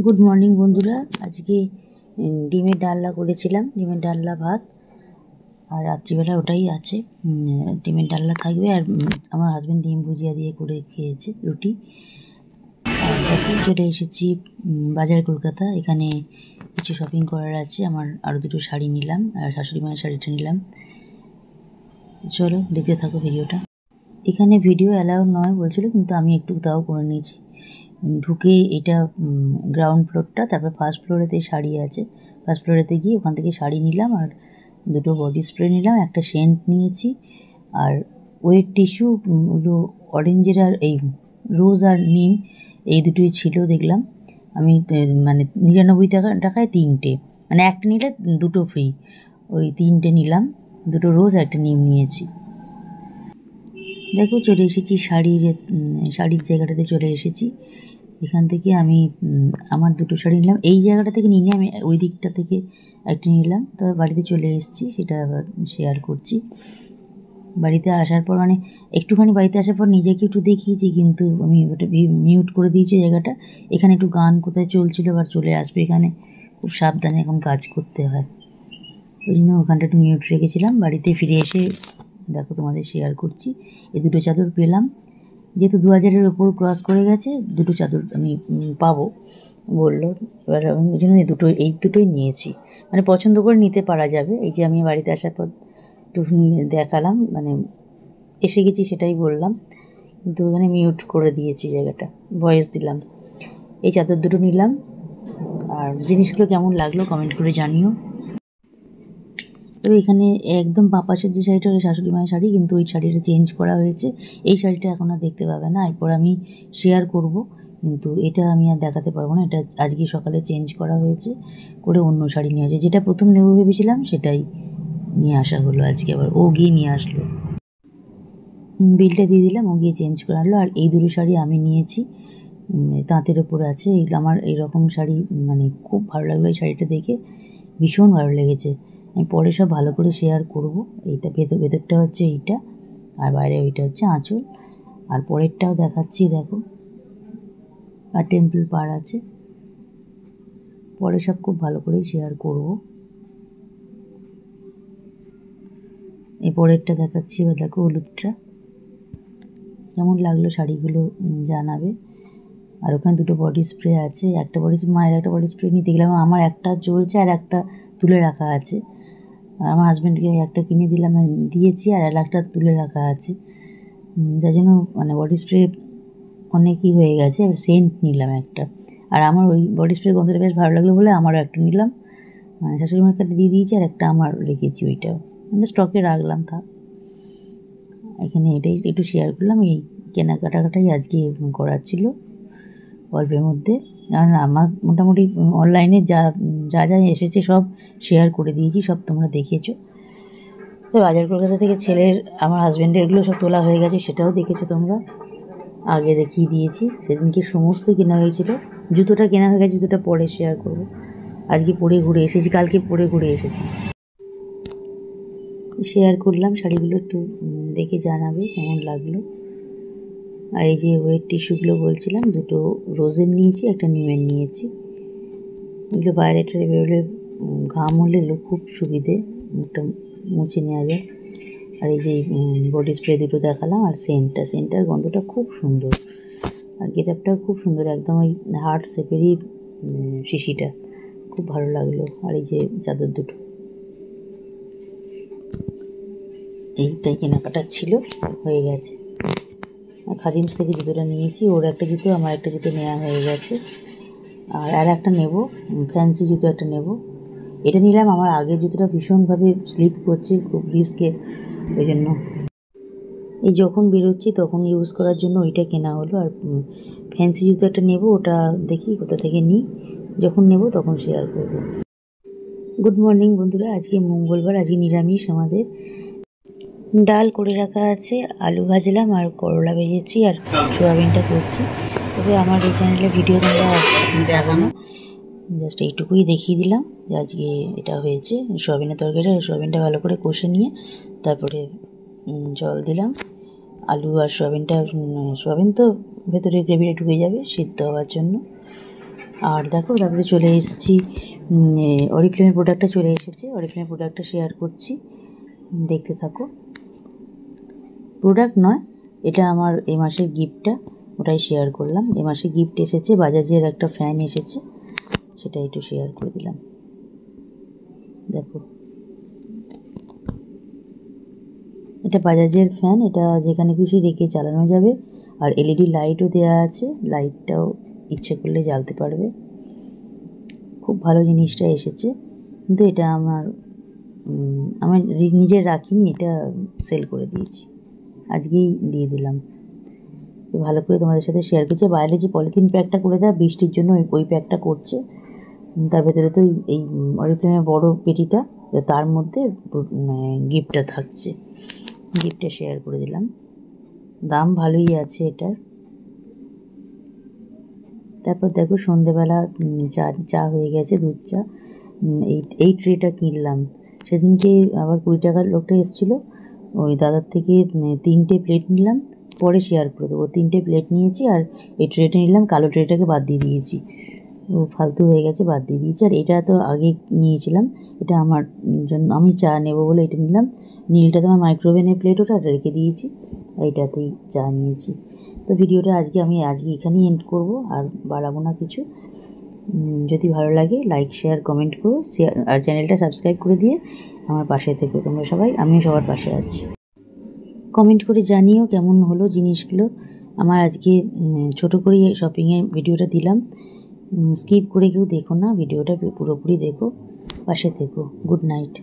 Good morning বন্ধুরা। আজকে ডিমের ডালনা করেছিলাম, ডিমের ডালনা ভাত, আর রাত্রিবেলা ওটাই আছে। ডিমের ডালনা থাকবে, আর আমার হাজব্যান্ড ডিম ভুজিয়া দিয়ে করে খেয়েছে রুটি। আর এখন চলে এসেছি বাজার কলকাতা। এখানে কিছু শপিং করার আছে আমার, আরও দুটো শাড়ি নিলাম, আর শাশুড়ি মায়ের শাড়িটা নিলাম। চলো দেখতে থাকো ভিডিওটা। এখানে ভিডিও অ্যালাউ নয় বলছিল, কিন্তু আমি একটু তাও করে নিয়েছি। ঢুকে এটা গ্রাউন্ড ফ্লোরটা, তারপর ফার্স্ট ফ্লোরেতে শাড়ি আছে। ফার্স্ট ফ্লোরেতে গিয়ে ওখান থেকে শাড়ি নিলাম, আর দুটো বডি স্প্রে নিলাম, একটা সেন্ট নিয়েছি, আর ওয়েট টিস্যু ওগুলো অরেঞ্জের আর এই রোজ আর নিম এই দুটোই ছিল দেখলাম আমি। মানে 99 টাকায় তিনটে, মানে একটা নিলে দুটো ফ্রি, ওই তিনটে নিলাম। দুটো রোজ একটা নিম নিয়েছি। দেখো চলে এসেছি শাড়ির জায়গাটাতে চলে এসেছি। এখান থেকে আমি আমার দুটো শাড়ি নিলাম। এই জায়গাটা থেকে নিয়ে আমি ওই দিকটা থেকে একটা নিলাম। তবে বাড়িতে চলে এসেছি, সেটা আবার শেয়ার করছি। বাড়িতে আসার পর মানে একটুখানি বাড়িতে আসার পর নিজেকে একটু দেখিয়েছি, কিন্তু আমি ওটা মিউট করে দিয়েছি জায়গাটা। এখানে একটু গান কোথায় চলছিল, আবার চলে আসবে, এখানে খুব সাবধানে এখন কাজ করতে হয়, ওই জন্য ওখানটা একটু মিউট রেখেছিলাম। বাড়িতে ফিরে এসে দেখো তোমাদের শেয়ার করছি। এই দুটো চাদর পেলাম, যেহেতু 2000-এর ওপর ক্রস করে গেছে, দুটো চাদর আমি পাবো বললো। এবার ওই জন্য এই দুটোই নিয়েছি, মানে পছন্দ করে নিতে পারা যাবে। এই যে আমি বাড়িতে আসার পর একটু দেখালাম, মানে এসে গেছি সেটাই বললাম, কিন্তু ওখানে মিউট করে দিয়েছি জায়গাটা, ভয়েস দিলাম। এই চাদর দুটো নিলাম, আর জিনিসগুলো কেমন লাগলো কমেন্ট করে জানিও। তো এখানে একদম বাঁ পাশের যে শাড়িটা, ওই শাশুড়ি মায়ের শাড়ি, কিন্তু ওই শাড়িটা চেঞ্জ করা হয়েছে। এই শাড়িটা এখন আর দেখতে পাবে না, এরপর আমি শেয়ার করব, কিন্তু এটা আমি আর দেখাতে পারবো না। এটা আজকে সকালে চেঞ্জ করা হয়েছে, করে অন্য শাড়ি নিয়ে আসে। যেটা প্রথম নেবো ভেবেছিলাম সেটাই নিয়ে আসা হলো আজকে, আবার ও গিয়ে নিয়ে আসলো। বিলটা দিয়ে দিলাম, ও গিয়ে চেঞ্জ করে আনলো। আর এই দুটো শাড়ি আমি নিয়েছি, তাঁতের ওপর আছে। আমার এইরকম শাড়ি মানে খুব ভালো লাগলো, এই শাড়িটা দেখে ভীষণ ভালো লেগেছে। আমি পরে সব ভালো করে শেয়ার করব। এইটা ভেতরটা হচ্ছে এইটা, আর বাইরে ওইটা হচ্ছে আঁচল। আর পরেরটাও দেখাচ্ছি, দেখো, আর টেম্পল পাড় আছে। পরে সব খুব ভালো করেই শেয়ার করব। এই পরেরটা দেখাচ্ছি, এবার দেখো হলুদটা কেমন লাগলো শাড়িগুলো জানাবে। আর ওখানে দুটো বডি স্প্রে আছে, একটা বডি মায়ের একটা বডি স্প্রে নিতে গেলাম, আমার একটা চলছে আর একটা তুলে রাখা আছে। আর আমার হাজব্যান্ডকে একটা কিনে দিয়েছি, আর একটা তুলে রাখা আছে, যার জন্য মানে বডি স্প্রে অনেকই হয়ে গেছে। এবার সেন্ট নিলাম একটা, আর আমার ওই বডি স্প্রে গন্ধটা বেশ ভালো লাগলো বলে আমারও একটা নিলাম। শাশুড়ি মাকে একটা দিয়ে দিয়েছি, আর একটা আমার রেখেছি, ওইটাও মানে স্টকে রাখলাম। এখানে এটাই একটু শেয়ার করলাম। এই কেনাকাটাটাই আজকে করার ছিল অল্পের মধ্যে, কারণ আমার মোটামুটি অনলাইনে যা যা এসেছে সব শেয়ার করে দিয়েছি, সব তোমরা দেখেছো। তো বাজার কলকাতা থেকে আমার হাজব্যান্ডের এগুলো সব তোলা হয়ে গেছে, সেটাও দেখেছো তোমরা, আগে দেখিয়ে দিয়েছি। সেদিনকে সমস্ত কেনা হয়েছিল। জুতোটা কেনা হয়ে গেছে, জুতোটা পরে শেয়ার করব। আজকে পরে ঘুরে এসেছি, কালকে পরে ঘুরে এসেছি, শেয়ার করলাম। শাড়িগুলো একটু দেখে জানাবে কেমন লাগলো। আর এই যে ওয়েট টিস্যুগুলো বলছিলাম, দুটো রোজের নিয়েছি, একটা নিমের নিয়েছি। এগুলো বাইরে বেরোলে ঘাম হলে এগুলো খুব সুবিধে, মুখটা মুছে নেওয়া যায়। আর এই যে বডি স্প্রে দুটো দেখালাম, আর সেন্টার গন্ধটা খুব সুন্দর, আর গেটআপটাও খুব সুন্দর, একদম ওই হার্ট শেপেরই শিশিটা, খুব ভালো লাগলো। আর এই যে চাদর দুটো, এইটাই কেনাকাটা ছিল, হয়ে গেছে। আর খাদিমস থেকে জুতোটা নিয়েছি, ওর একটা জুতো আমার একটা জুতো নেওয়া হয়ে গেছে। আর একটা নেব, ফ্যান্সি জুতো একটা নেব। এটা নিলাম, আমার আগের জুতোটা ভীষণভাবে স্লিপ করছে, খুব রিস্কে, ওই জন্য এই যখন বেরোচ্ছি তখন ইউজ করার জন্য ওইটা কেনা হলো। আর ফ্যান্সি জুতো একটা নেব, ওটা দেখি কোথা থেকে নিই, যখন নেব তখন শেয়ার করব। গুড মর্নিং বন্ধুরা, আজকে মঙ্গলবার, আজকে নিরামিষ আমাদের। ডাল করে রাখা আছে, আলু ভাজলাম, আর করলা ভেজেছি, আর সোয়াবিনটা করছি। তবে আমার এই চ্যানেলে ভিডিও তোমরা দেখানো, জাস্ট এইটুকুই দেখিয়ে দিলাম যে আজকে এটা হয়েছে। সোয়াবিনের তরকারিটা, সোয়াবিনটা ভালো করে কষে নিয়ে তারপরে জল দিলাম। আলু আর সোয়াবিন তো ভেতরে গ্রেভিটা ঢুকে যাবে সিদ্ধ হওয়ার জন্য। আর দেখো তারপরে চলে এসেছি অরিফ্লেমের প্রোডাক্টটা চলে এসেছে। অরিফ্লেমের প্রোডাক্টটা শেয়ার করছি, দেখতে থাকো। প্রোডাক্ট নয়, এটা আমার এই মাসের গিফটটা, ওটাই শেয়ার করলাম। এ মাসে গিফট এসেছে, বাজাজের একটা ফ্যান এসেছে, সেটা একটু শেয়ার করে দিলাম। দেখো, এটা বাজাজের ফ্যান, এটা যেখানে খুশি রেখে চালানো যাবে। আর এলইডি লাইটও দেওয়া আছে, লাইটটাও ইচ্ছে করলে জ্বালতে পারবে। খুব ভালো জিনিসটা এসেছে, কিন্তু এটা আমার নিজের রাখিনি, এটা সেল করে দিয়েছি, আজকেই দিয়ে দিলাম। ভালো করে তোমাদের সাথে শেয়ার করছে। বাইরে যে পলিথিন প্যাকটা করে দেয় বৃষ্টির জন্য, ওই প্যাকটা করছে। তার ভেতরে তো এই অরিফ্লেমের বড় পেটিটা, তার মধ্যে গিফটটা থাকছে, গিফটটা শেয়ার করে দিলাম। দাম ভালোই আছে এটার। তারপর দেখো সন্ধেবেলা চা হয়ে গেছে, দুধ চা। এই ট্রেটা কিনলাম সেদিনকে, আবার 20 টাকার লোকটা এসেছিলো, ওই দাদার থেকে 3টে প্লেট নিলাম, পরে শেয়ার করে দেবো। 3টে প্লেট নিয়েছি, আর এই ট্রেটা নিলাম, কালো ট্রেটাকে বাদ দিয়ে দিয়েছি, ও ফালতু হয়ে গেছে, বাদ দিয়ে দিয়েছি। আর এটা তো আগে নিয়েছিলাম, এটা আমার জন্য, আমি চা নেবো বলে এটা নিলাম। নীলটা তো আমার মাইক্রোওভেনের প্লেট, ওটা রেখে দিয়েছি, এইটাতেই চা নিয়েছি। তো ভিডিওটা আজকে এখানেই এন্ড করব, আর বাড়াবো না কিছু। যদি ভালো লাগে লাইক শেয়ার কমেন্ট করো, আর চ্যানেলটা সাবস্ক্রাইব করে দিয়ে আমার পাশে থেকো তোমরা সবাই, আমিও সবার পাশে আছি। কমেন্ট করে জানিও কেমন হলো জিনিসগুলো। আমার আজকে ছোটো করে শপিংয়ের ভিডিওটা দিলাম, স্কিপ করে কেউ দেখো না, ভিডিওটা পুরোপুরি দেখো, পাশে থেকো। Good night.